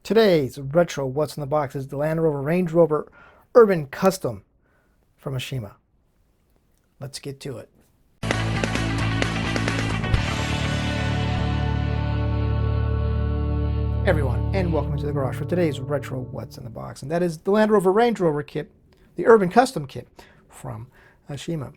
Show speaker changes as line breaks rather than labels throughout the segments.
Today's retro what's in the box is the Land Rover Range Rover Urban Custom from Ashima. Let's get to it. Hey everyone, and welcome to the garage for today's retro what's in the box, and that is the Land Rover Range Rover kit, the Urban Custom kit from Ashima.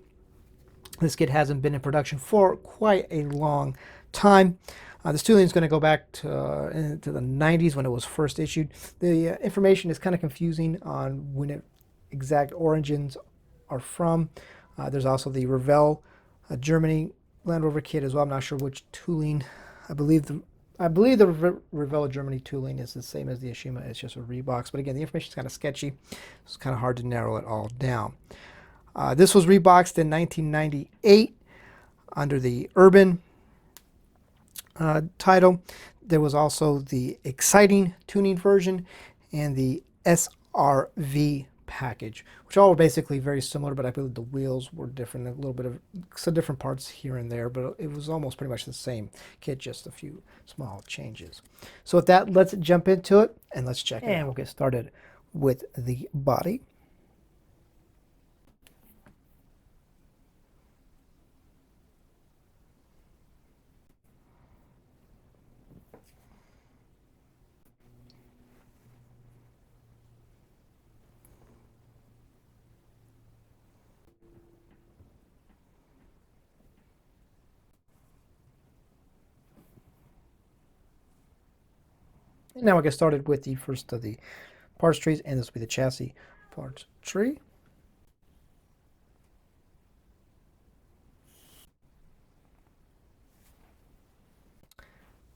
This kit hasn't been in production for quite a long time. This tooling is going to go back to into the 90s when it was first issued. The information is kind of confusing on when exact origins are from. There's also the Revell Germany Land Rover kit as well. I'm not sure which tooling. I believe the Revell Germany tooling is the same as the Ashima. It's just a rebox. But again, the information is kind of sketchy. It's kind of hard to narrow it all down. This was reboxed in 1998 under the Urban title. There was also the Exciting tuning version and the SRV package, which all were basically very similar, but I believe the wheels were different, a little bit of some different parts here and there, but it was almost pretty much the same kit, just a few small changes. So with that, let's jump into it and let's check it out. And we'll get started with the body. And now we'll get started with the first of the parts trees, and this will be the chassis parts tree.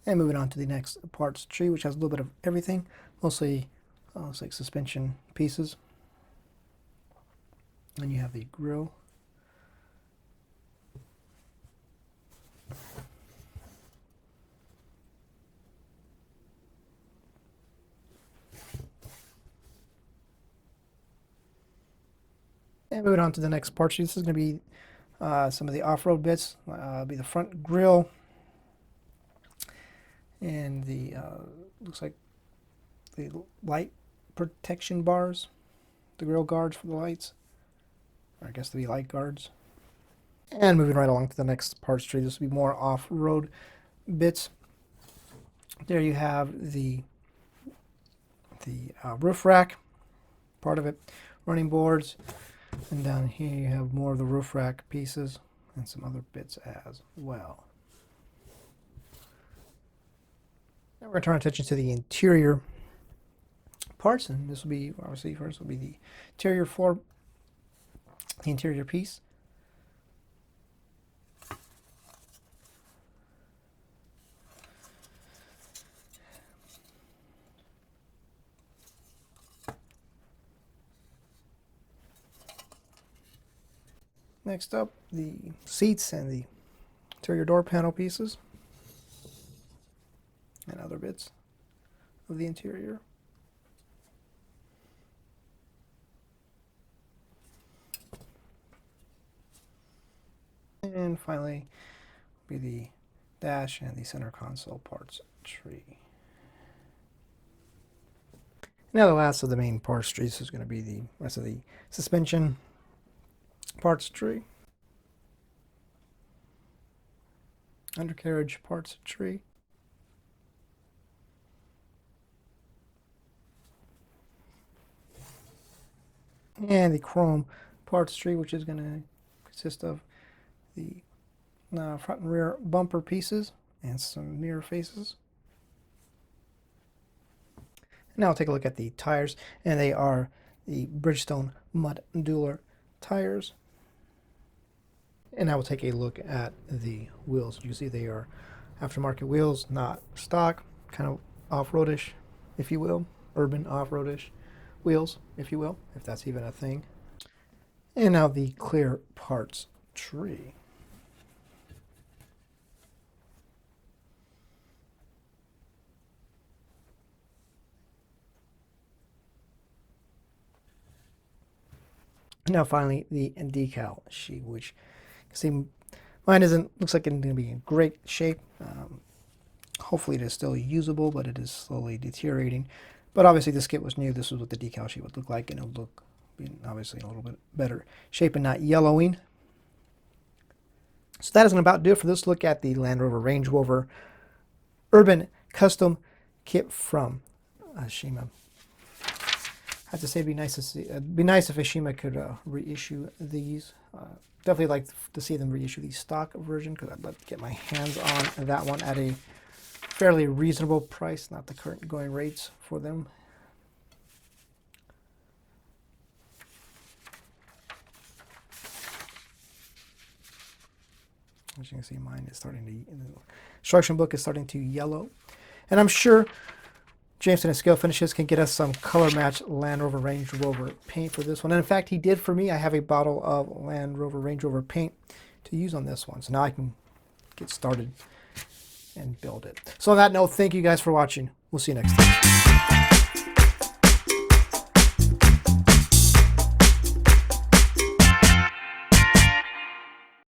And moving on to the next parts tree, which has a little bit of everything, mostly it's like suspension pieces. And you have the grille. And moving on to the next part sheet, this is going to be some of the off-road bits. Be the front grille and the looks like the light protection bars, the grille guards for the lights, or I guess the light guards. And moving right along to the next parts tree, this will be more off-road bits. There you have the roof rack, part of it, running boards. And down here you have more of the roof rack pieces and some other bits as well. Now we're going to turn our attention to the interior parts, and this will be, obviously, first will be the interior floor, the interior piece. Next up, the seats and the interior door panel pieces and other bits of the interior. And finally, be the dash and the center console parts tree. Now the last of the main parts trees is going to be the rest of the suspension parts tree, undercarriage parts tree, and the chrome parts tree, which is going to consist of the front and rear bumper pieces and some mirror faces. Now we'll take a look at the tires, and they are the Bridgestone Mud Dueler tires. And now we'll take a look at the wheels. You can see they are aftermarket wheels, not stock, kind of off-roadish, if you will, urban off-roadish wheels, if you will, if that's even a thing. And now the clear parts tree. Now finally the decal sheet, which you can see mine looks like it's going to be in great shape. Hopefully it is still usable, but it is slowly deteriorating. But obviously this kit was new. This was what the decal sheet would look like, and it would look obviously in a little bit better shape and not yellowing. So that is going to about do it for this look at the Land Rover Range Rover Urban Custom Kit from Shima. I have to say, it'd be nice to see. It'd be nice if Shima could reissue these. Definitely like to see them reissue the stock version, because I'd love to get my hands on that one at a fairly reasonable price, not the current going rates for them. As you can see, mine is starting to, the instruction book is starting to yellow. And I'm sure Jameson and Scalefinishes can get us some color match Land Rover Range Rover paint for this one. And in fact, he did for me. I have a bottle of Land Rover Range Rover paint to use on this one. So now I can get started and build it. So on that note, thank you guys for watching. We'll see you next time.